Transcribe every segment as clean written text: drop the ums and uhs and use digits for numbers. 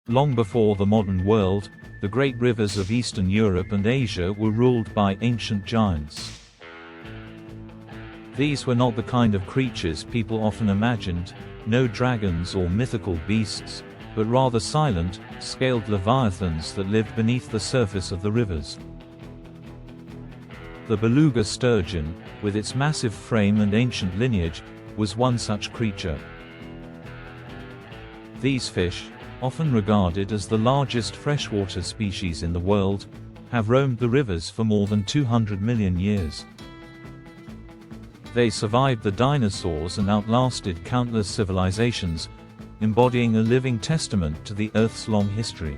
Long before the modern world, the great rivers of Eastern Europe and Asia were ruled by ancient giants. These were not the kind of creatures people often imagined, no dragons or mythical beasts, but rather silent, scaled leviathans that lived beneath the surface of the rivers. The beluga sturgeon, with its massive frame and ancient lineage, was one such creature. These fish, often regarded as the largest freshwater species in the world, have roamed the rivers for more than 200 million years. They survived the dinosaurs and outlasted countless civilizations, embodying a living testament to the Earth's long history.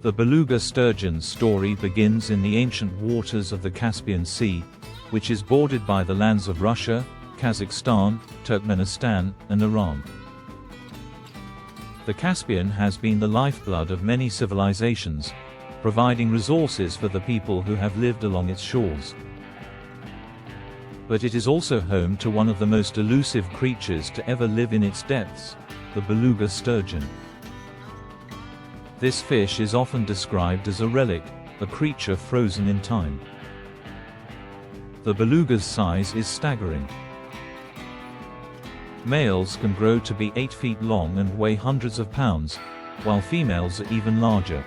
The beluga sturgeon's story begins in the ancient waters of the Caspian Sea, which is bordered by the lands of Russia, Kazakhstan, Turkmenistan, and Iran. The Caspian has been the lifeblood of many civilizations, providing resources for the people who have lived along its shores. But it is also home to one of the most elusive creatures to ever live in its depths, the beluga sturgeon. This fish is often described as a relic, a creature frozen in time. The beluga's size is staggering. Males can grow to be 8 feet long and weigh hundreds of pounds, while females are even larger.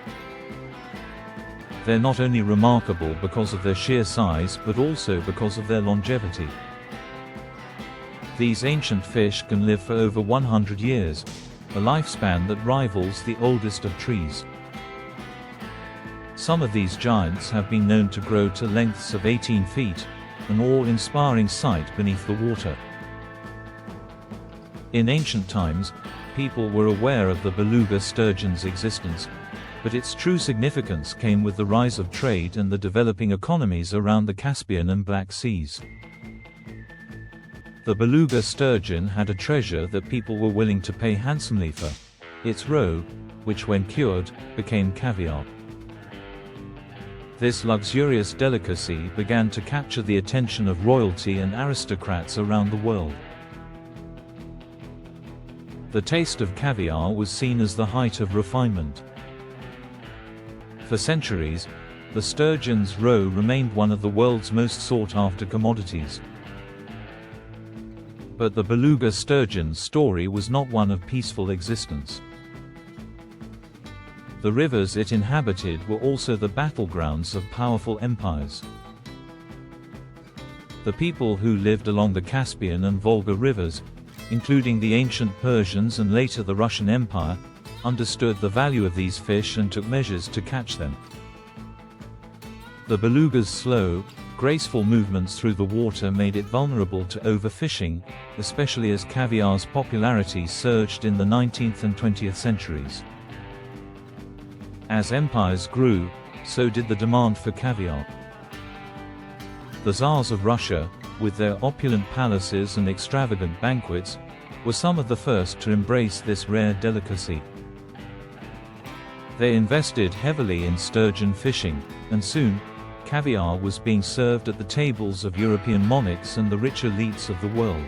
They're not only remarkable because of their sheer size but also because of their longevity. These ancient fish can live for over 100 years, a lifespan that rivals the oldest of trees. Some of these giants have been known to grow to lengths of 18 feet, an awe-inspiring sight beneath the water. In ancient times, people were aware of the beluga sturgeon's existence, but its true significance came with the rise of trade and the developing economies around the Caspian and Black Seas. The beluga sturgeon had a treasure that people were willing to pay handsomely for: its roe, which when cured, became caviar. This luxurious delicacy began to capture the attention of royalty and aristocrats around the world. The taste of caviar was seen as the height of refinement. For centuries, the sturgeon's roe remained one of the world's most sought-after commodities. But the beluga sturgeon's story was not one of peaceful existence. The rivers it inhabited were also the battlegrounds of powerful empires. The people who lived along the Caspian and Volga rivers, including the ancient Persians and later the Russian Empire, understood the value of these fish and took measures to catch them. The beluga's slow, graceful movements through the water made it vulnerable to overfishing, especially as caviar's popularity surged in the 19th and 20th centuries. As empires grew, so did the demand for caviar. The Tsars of Russia, with their opulent palaces and extravagant banquets, were some of the first to embrace this rare delicacy. They invested heavily in sturgeon fishing, and soon, caviar was being served at the tables of European monarchs and the rich elites of the world.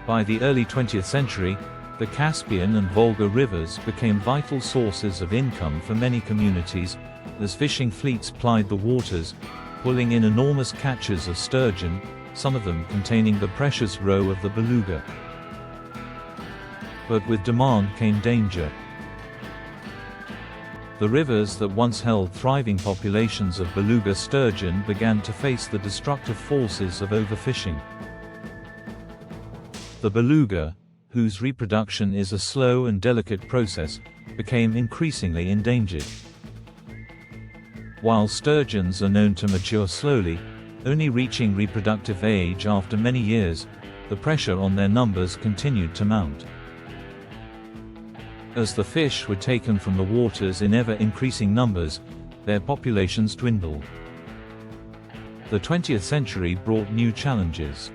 By the early 20th century, the Caspian and Volga rivers became vital sources of income for many communities, as fishing fleets plied the waters, pulling in enormous catches of sturgeon, some of them containing the precious roe of the beluga. But with demand came danger. The rivers that once held thriving populations of beluga sturgeon began to face the destructive forces of overfishing. The beluga, whose reproduction is a slow and delicate process, became increasingly endangered. While sturgeons are known to mature slowly, only reaching reproductive age after many years, the pressure on their numbers continued to mount. As the fish were taken from the waters in ever-increasing numbers, their populations dwindled. The 20th century brought new challenges.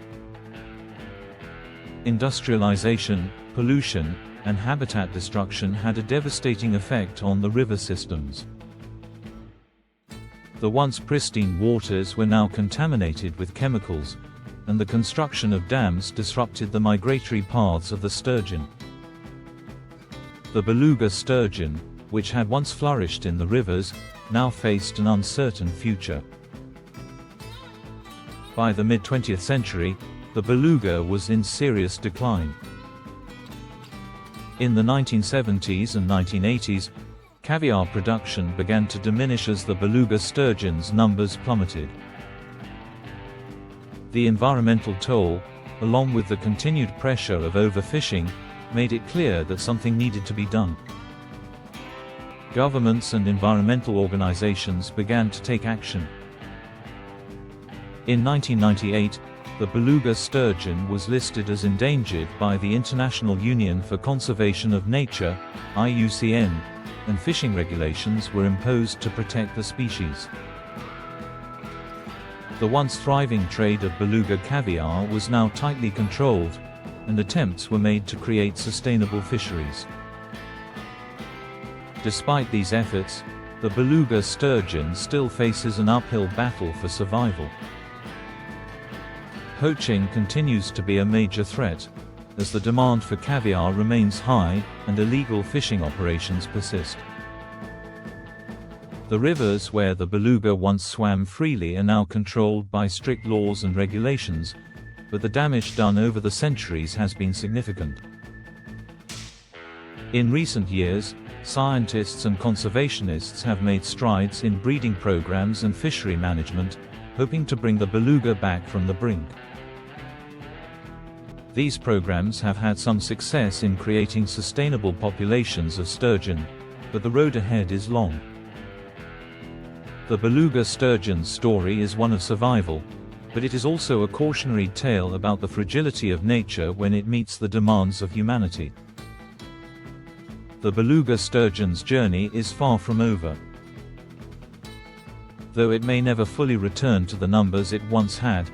Industrialization, pollution, and habitat destruction had a devastating effect on the river systems. The once pristine waters were now contaminated with chemicals, and the construction of dams disrupted the migratory paths of the sturgeon. The beluga sturgeon, which had once flourished in the rivers, now faced an uncertain future. By the mid-20th century, the beluga was in serious decline. In the 1970s and 1980s, caviar production began to diminish as the beluga sturgeon's numbers plummeted. The environmental toll, along with the continued pressure of overfishing, made it clear that something needed to be done. Governments and environmental organizations began to take action. In 1998, the beluga sturgeon was listed as endangered by the International Union for Conservation of Nature, IUCN, and fishing regulations were imposed to protect the species. The once thriving trade of beluga caviar was now tightly controlled, and attempts were made to create sustainable fisheries. Despite these efforts, the beluga sturgeon still faces an uphill battle for survival. Poaching continues to be a major threat, as the demand for caviar remains high and illegal fishing operations persist. The rivers where the beluga once swam freely are now controlled by strict laws and regulations, but the damage done over the centuries has been significant. In recent years, scientists and conservationists have made strides in breeding programs and fishery management, hoping to bring the beluga back from the brink. These programs have had some success in creating sustainable populations of sturgeon, but the road ahead is long. The beluga sturgeon's story is one of survival, but it is also a cautionary tale about the fragility of nature when it meets the demands of humanity. The beluga sturgeon's journey is far from over. Though it may never fully return to the numbers it once had,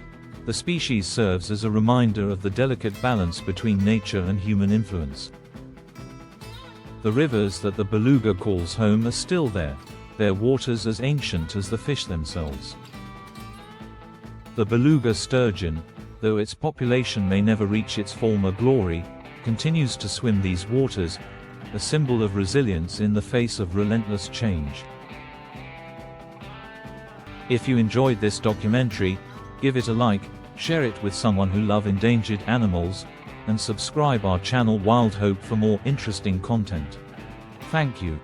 the species serves as a reminder of the delicate balance between nature and human influence. The rivers that the beluga calls home are still there, their waters as ancient as the fish themselves. The beluga sturgeon, though its population may never reach its former glory, continues to swim these waters, a symbol of resilience in the face of relentless change. If you enjoyed this documentary, give it a like, share it with someone who loves endangered animals, and subscribe our channel Wild Hope for more interesting content. Thank you.